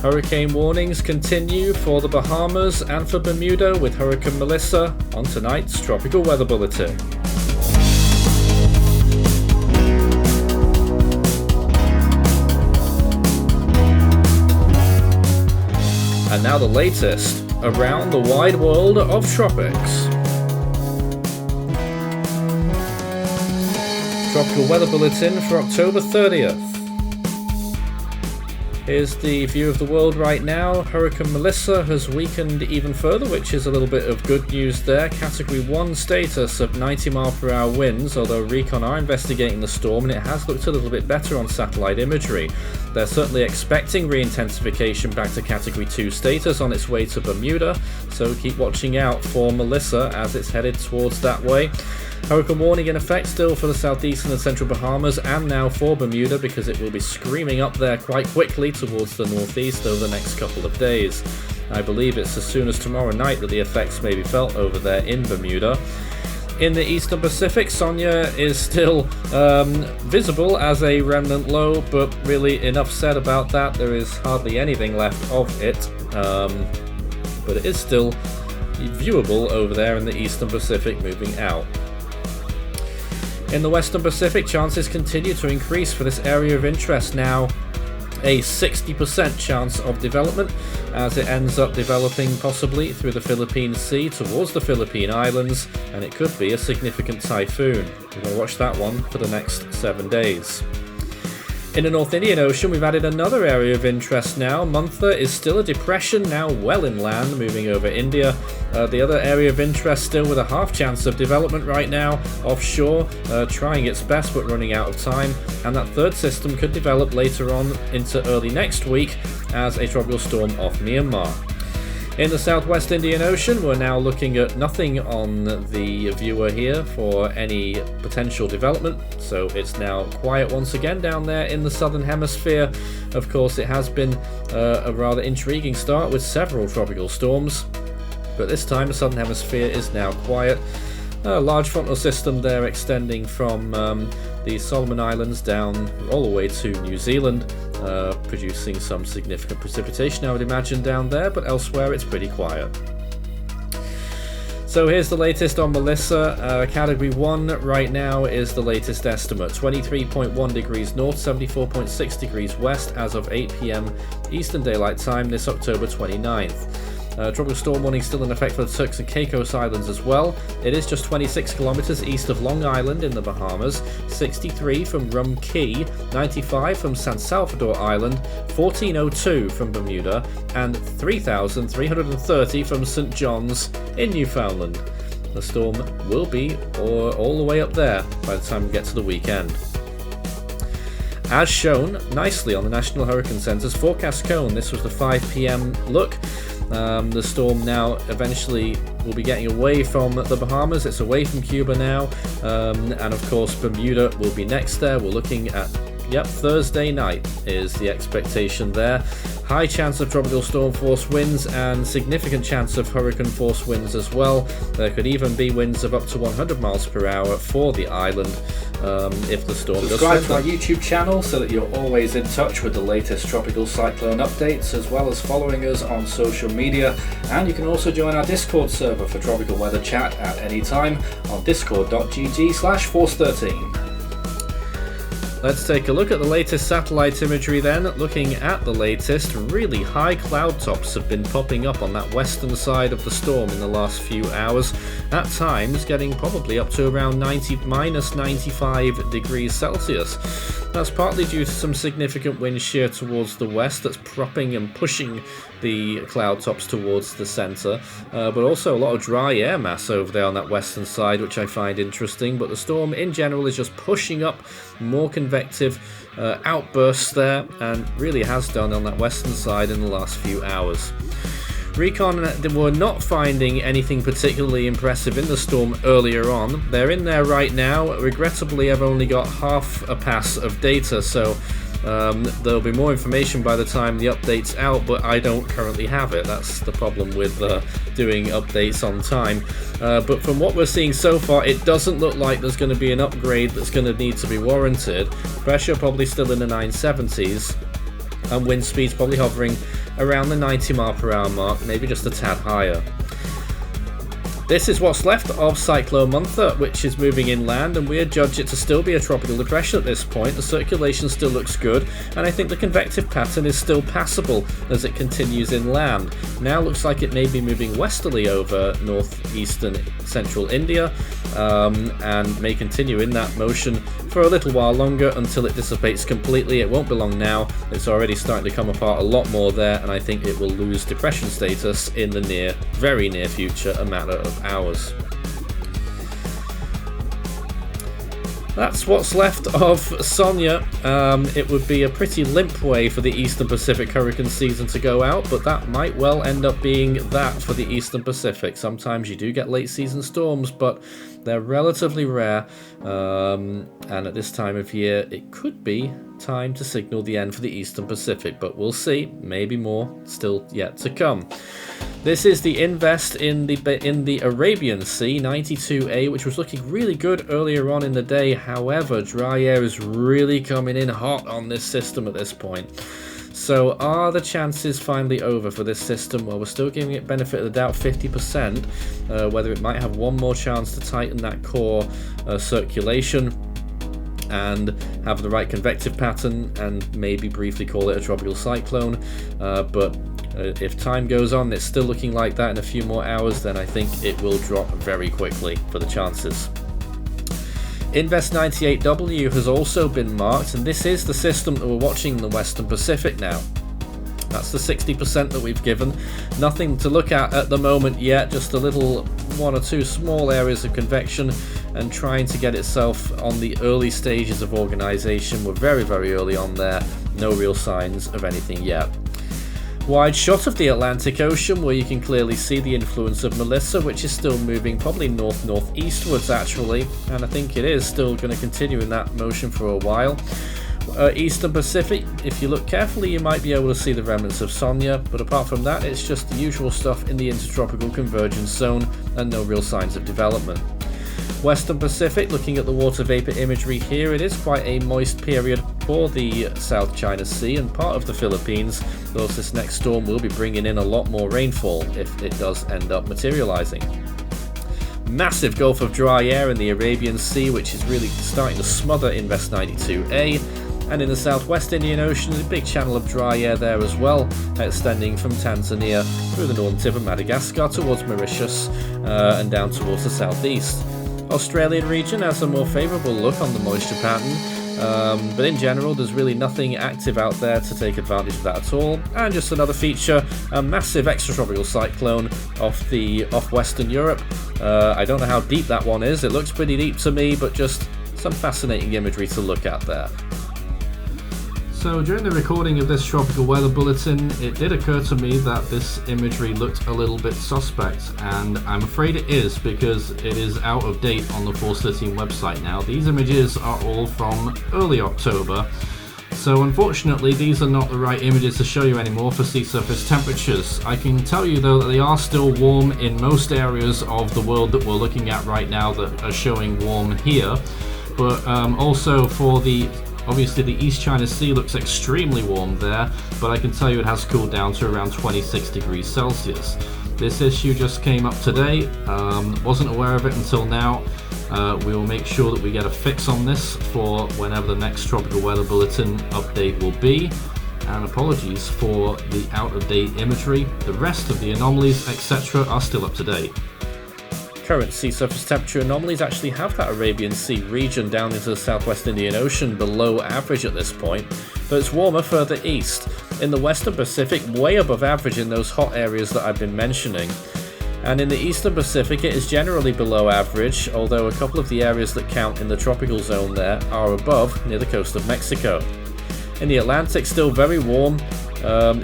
Hurricane warnings continue for the Bahamas and for Bermuda with Hurricane Melissa on tonight's Tropical Weather Bulletin. And now the latest around the wide world of tropics. Tropical Weather Bulletin for October 30th. Here's the view of the world right now. Hurricane Melissa has weakened even further, which is a little bit of good news there. Category 1 status of 90 mile per hour winds, although Recon are investigating the storm and it has looked a little bit better on satellite imagery. They're certainly expecting re-intensification back to Category 2 status on its way to Bermuda, so keep watching out for Melissa as it's headed towards that way. Hurricane warning in effect still for the southeastern and central Bahamas and now for Bermuda because it will be screaming up there quite quickly towards the northeast over the next couple of days. I believe it's as soon as tomorrow night that the effects may be felt over there in Bermuda. In the eastern Pacific, Sonia is still visible as a remnant low, but really enough said about that. There is hardly anything left of it, but it is still viewable over there in the eastern Pacific moving out. In the Western Pacific, chances continue to increase for this area of interest, now a 60% chance of development as it ends up developing possibly through the Philippine Sea towards the Philippine Islands, and it could be a significant typhoon. We're going to watch that one for the next 7 days. In the North Indian Ocean, we've added another area of interest now. Mantha is still a depression, now well inland, moving over India. The other area of interest still with a half chance of development right now, offshore, trying its best but running out of time. And that third system could develop later on into early next week as a tropical storm off Myanmar. In the southwest Indian Ocean, we're now looking at nothing on the viewer here for any potential development, so it's now quiet once again down there in the southern hemisphere. Of course, it has been a rather intriguing start with several tropical storms, but this time the southern hemisphere is now quiet. A large frontal system there extending from the Solomon Islands down all the way to New Zealand, producing some significant precipitation, I would imagine, down there, but elsewhere it's pretty quiet. So here's the latest on Melissa. Category 1 right now is the latest estimate. 23.1 degrees north, 74.6 degrees west as of 8 p.m. Eastern Daylight Time this October 29th. Tropical storm warning still in effect for the Turks and Caicos Islands as well. It is just 26 kilometers east of Long Island in the Bahamas, 63 from Rum Cay, 95 from San Salvador Island, 1402 from Bermuda, and 3,330 from St. John's in Newfoundland. The storm will be all the way up there by the time we get to the weekend. As shown nicely on the National Hurricane Center's forecast cone, this was the 5 p.m. look. The storm now eventually will be getting away from the Bahamas. It's away from Cuba now, and of course Bermuda will be next there. We're looking at Thursday night is the expectation there. High chance of tropical storm force winds and significant chance of hurricane force winds as well. There could even be winds of up to 100 miles per hour for the island if the storm does strengthen. Subscribe to our YouTube channel so that you're always in touch with the latest tropical cyclone updates, as well as following us on social media. And you can also join our Discord server for tropical weather chat at any time on discord.gg/force13. Let's take a look at the latest satellite imagery then. Looking at the latest, really high cloud tops have been popping up on that western side of the storm in the last few hours, at times getting probably up to around minus 95 degrees Celsius. That's partly due to some significant wind shear towards the west that's propping and pushing the cloud tops towards the centre, but also a lot of dry air mass over there on that western side, which I find interesting. But the storm in general is just pushing up more convective outbursts there, and really has done on that western side in the last few hours. Recon were not finding anything particularly impressive in the storm earlier on. They're in there right now. Regrettably, I've only got half a pass of data, so there'll be more information by the time the update's out, but I don't currently have it. That's the problem with doing updates on time. But from what we're seeing so far, it doesn't look like there's going to be an upgrade that's going to need to be warranted. Pressure probably still in the 970s, and wind speeds probably hovering around the 90 mile per hour mark, maybe just a tad higher. This is what's left of Cyclone Mantha, which is moving inland, and we adjudge it to still be a tropical depression at this point. The circulation still looks good, and I think the convective pattern is still passable as it continues inland. Now looks like it may be moving westerly over northeastern central India, and may continue in that motion for a little while longer until it dissipates completely. It won't be long now. It's already starting to come apart a lot more there, and I think it will lose depression status in the very near future, a matter of hours. That's what's left of Sonia. It would be a pretty limp way for the Eastern Pacific hurricane season to go out, but that might well end up being that for the Eastern Pacific. Sometimes you do get late season storms, but they're relatively rare, and at this time of year it could be time to signal the end for the Eastern Pacific, but we'll see. Maybe more still yet to come. This is the invest in the Arabian Sea, 92A, which was looking really good earlier on in the day. However, dry air is really coming in hot on this system at this point. So are the chances finally over for this system? Well, we're still giving it benefit of the doubt, 50%, whether it might have one more chance to tighten that core circulation and have the right convective pattern and maybe briefly call it a tropical cyclone, but if time goes on, it's still looking like that in a few more hours, then I think it will drop very quickly for the chances. Invest 98W has also been marked, and this is the system that we're watching in the Western Pacific now. That's the 60% that we've given. Nothing to look at the moment yet, just a little one or two small areas of convection and trying to get itself on the early stages of organization. We're very, very early on there. No real signs of anything yet. Wide shot of the Atlantic Ocean, where you can clearly see the influence of Melissa, which is still moving probably north-northeastwards actually, and I think it is still going to continue in that motion for a while. Eastern Pacific, if you look carefully, you might be able to see the remnants of Sonia, but apart from that, it's just the usual stuff in the intertropical convergence zone and no real signs of development. Western Pacific, looking at the water vapor imagery here, it is quite a moist period for the South China Sea and part of the Philippines, though this next storm will be bringing in a lot more rainfall if it does end up materializing. Massive gulf of dry air in the Arabian Sea, which is really starting to smother Invest 92A, and in the southwest Indian Ocean, a big channel of dry air there as well, extending from Tanzania through the northern tip of Madagascar towards Mauritius and down towards the southeast. Australian region has a more favourable look on the moisture pattern, but in general there's really nothing active out there to take advantage of that at all. And just another feature, a massive extratropical cyclone off Western Europe. I don't know how deep that one is, it looks pretty deep to me, but just some fascinating imagery to look at there. So during the recording of this tropical weather bulletin, it did occur to me that this imagery looked a little bit suspect, and I'm afraid it is because it is out of date on the Force 13 website now. These images are all from early October, so unfortunately these are not the right images to show you anymore for sea surface temperatures. I can tell you though that they are still warm in most areas of the world that we're looking at right now that are showing warm here, but also for obviously the East China Sea looks extremely warm there, but I can tell you it has cooled down to around 26 degrees Celsius. This issue just came up today, wasn't aware of it until now. We will make sure that we get a fix on this for whenever the next tropical weather bulletin update will be. And apologies for the out-of-date imagery. The rest of the anomalies, etc. are still up to date. Current sea surface temperature anomalies actually have that Arabian Sea region down into the southwest Indian Ocean below average at this point, but it's warmer further east. In the Western Pacific, way above average in those hot areas that I've been mentioning. And in the Eastern Pacific, it is generally below average, although a couple of the areas that count in the tropical zone there are above, near the coast of Mexico. In the Atlantic, still very warm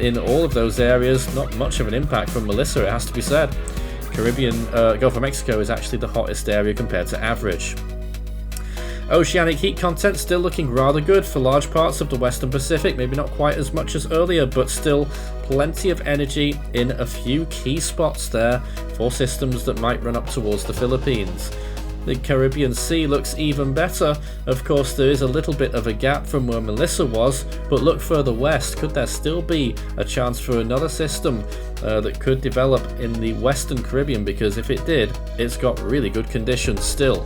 in all of those areas, not much of an impact from Melissa, it has to be said. Caribbean Gulf of Mexico is actually the hottest area compared to average. Oceanic heat content still looking rather good for large parts of the Western Pacific, maybe not quite as much as earlier, but still plenty of energy in a few key spots there for systems that might run up towards the Philippines. The Caribbean Sea looks even better. Of course, there is a little bit of a gap from where Melissa was, but look further west. Could there still be a chance for another system that could develop in the Western Caribbean? Because if it did, it's got really good conditions still.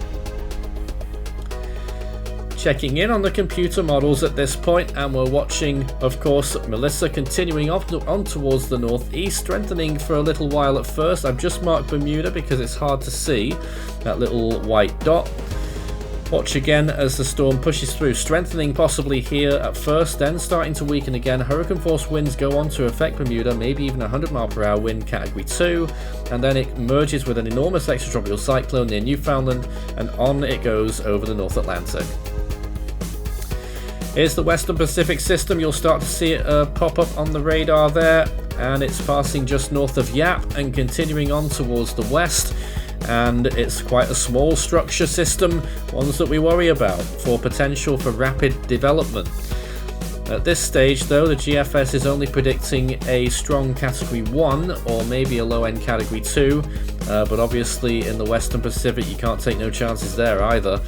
Checking in on the computer models at this point, and we're watching, of course, Melissa continuing on towards the northeast, strengthening for a little while at first. I've just marked Bermuda because it's hard to see that little white dot. Watch again as the storm pushes through, strengthening possibly here at first, then starting to weaken again. Hurricane force winds go on to affect Bermuda, maybe even 100-mile-per-hour wind category 2, and then it merges with an enormous extratropical cyclone near Newfoundland, and on it goes over the North Atlantic. Here's the Western Pacific system. You'll start to see it pop up on the radar there, and it's passing just north of Yap and continuing on towards the west. And it's quite a small structure system, ones that we worry about for potential for rapid development. At this stage though, the GFS is only predicting a strong category 1 or maybe a low-end category 2, but obviously in the Western Pacific you can't take no chances there either.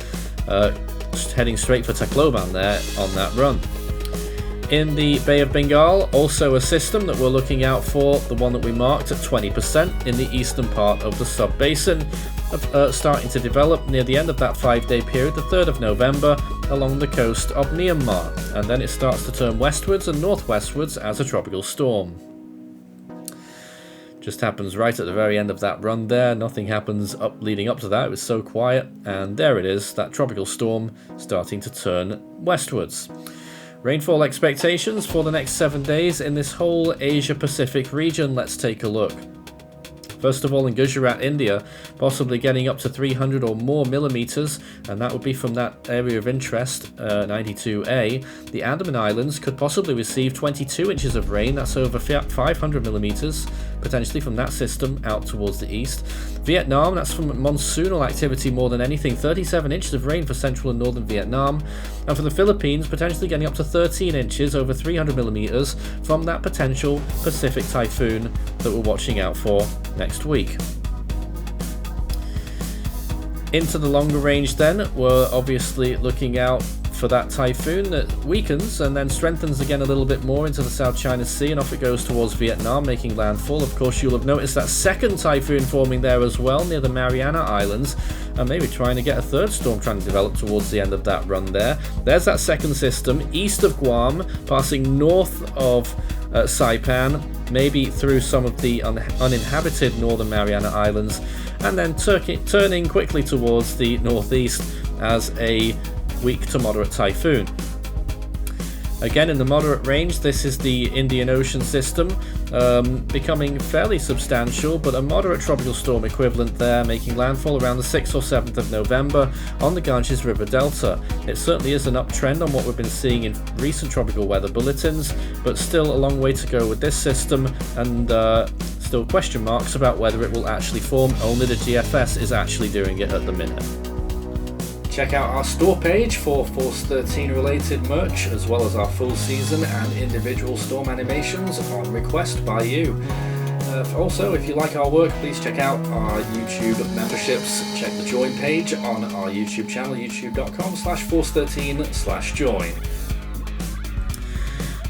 Just heading straight for Tacloban there on that run. In the Bay of Bengal, also a system that we're looking out for, the one that we marked at 20% in the eastern part of the sub-basin, starting to develop near the end of that 5-day period, the 3rd of November, along the coast of Myanmar, and then it starts to turn westwards and northwestwards as a tropical storm. Just happens right at the very end of that run there. Nothing happens leading up to that. It was so quiet, and there it is, that tropical storm starting to turn westwards. Rainfall expectations for the next 7 days in this whole Asia Pacific region. Let's take a look. First of all, in Gujarat, India, possibly getting up to 300 or more millimeters, and that would be from that area of interest, 92A. The Andaman Islands could possibly receive 22 inches of rain. That's over 500 millimeters, potentially from that system out towards the east. Vietnam, that's from monsoonal activity more than anything, 37 inches of rain for central and northern Vietnam. And for the Philippines, potentially getting up to 13 inches, over 300 millimeters, from that potential Pacific typhoon that we're watching out for next week. Into the longer range then, we're obviously looking out for that typhoon that weakens and then strengthens again a little bit more into the South China Sea, and off it goes towards Vietnam, making landfall. Of course, you'll have noticed that second typhoon forming there as well near the Mariana Islands, and maybe trying to get a third storm trying to develop towards the end of that run there. There's that second system east of Guam, passing north of Saipan, maybe through some of the uninhabited northern Mariana Islands, and then turning quickly towards the northeast as a weak to moderate typhoon. Again, in the moderate range, this is the Indian Ocean system, becoming fairly substantial, but a moderate tropical storm equivalent there, making landfall around the 6th or 7th of November on the Ganges River Delta. It certainly is an uptrend on what we've been seeing in recent tropical weather bulletins, but still a long way to go with this system, and still question marks about whether it will actually form. Only the GFS is actually doing it at the minute. Check out our store page for Force 13 related merch, as well as our full season and individual storm animations on request by you. Also, if you like our work, please check out our YouTube memberships. Check the join page on our YouTube channel, youtube.com/force13/join.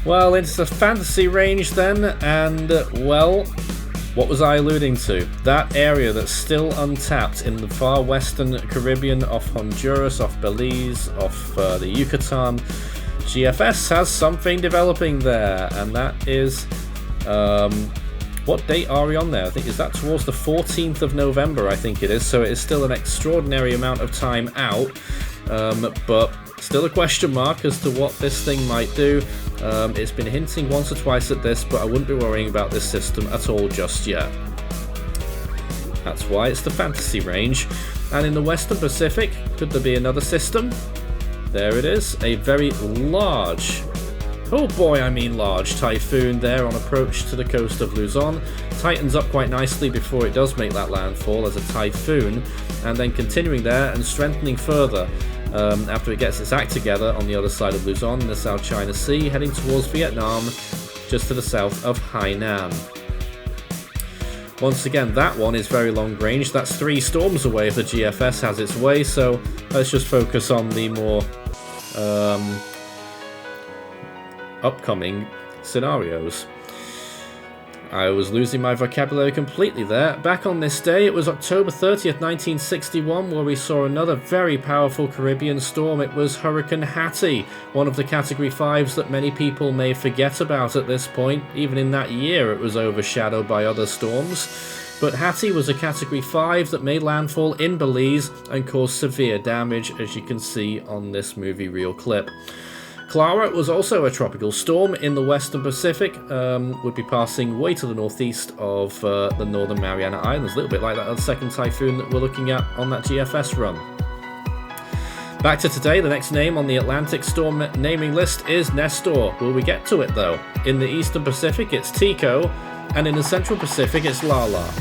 Well, into the fantasy range then, and well, what was I alluding to? That area that's still untapped in the far western Caribbean, off Honduras, off Belize, off the Yucatan. GFS has something developing there, and that is, what date are we on there? I think, is that towards the 14th of November, I think it is, so it is still an extraordinary amount of time out, but still a question mark as to what this thing might do. It's been hinting once or twice at this, but I wouldn't be worrying about this system at all just yet. That's why it's the fantasy range. And in the Western Pacific, could there be another system? There it is, a very large, oh boy I mean large, typhoon there on approach to the coast of Luzon. Tightens up quite nicely before it does make that landfall as a typhoon, and then continuing there and strengthening further after it gets its act together on the other side of Luzon in the South China Sea, heading towards Vietnam just to the south of Hainan. Once again, that one is very long range. That's 3 storms away if the GFS has its way, so let's just focus on the more upcoming scenarios. I was losing my vocabulary completely there. Back on this day, it was October 30th, 1961, where we saw another very powerful Caribbean storm. It was Hurricane Hattie, one of the Category 5s that many people may forget about at this point. Even in that year, it was overshadowed by other storms. But Hattie was a Category 5 that made landfall in Belize and caused severe damage, as you can see on this movie reel clip. Clara was also a tropical storm in the western Pacific, would be passing way to the northeast of the northern Mariana Islands, a little bit like that second typhoon that we're looking at on that GFS run. Back to today, the next name on the Atlantic storm naming list is Nestor. Will we get to it though? In the eastern Pacific it's Tico, and in the central Pacific it's Lala.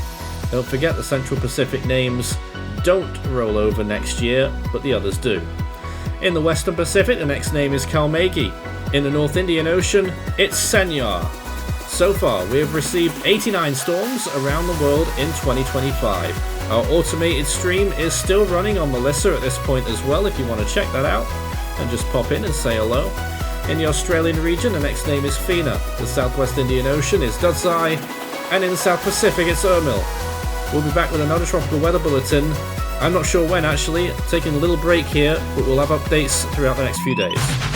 Don't forget the central Pacific names don't roll over next year, but the others do. In the western Pacific, the next name is Kalmegi. In the North Indian Ocean, it's Senor. So far, we have received 89 storms around the world in 2025. Our automated stream is still running on Melissa at this point as well, if you want to check that out, and just pop in and say hello. In the Australian region, the next name is Fina. The Southwest Indian Ocean is Dudzai, and in the South Pacific, it's Ermil. We'll be back with another tropical weather bulletin. I'm not sure when actually, taking a little break here, but we'll have updates throughout the next few days.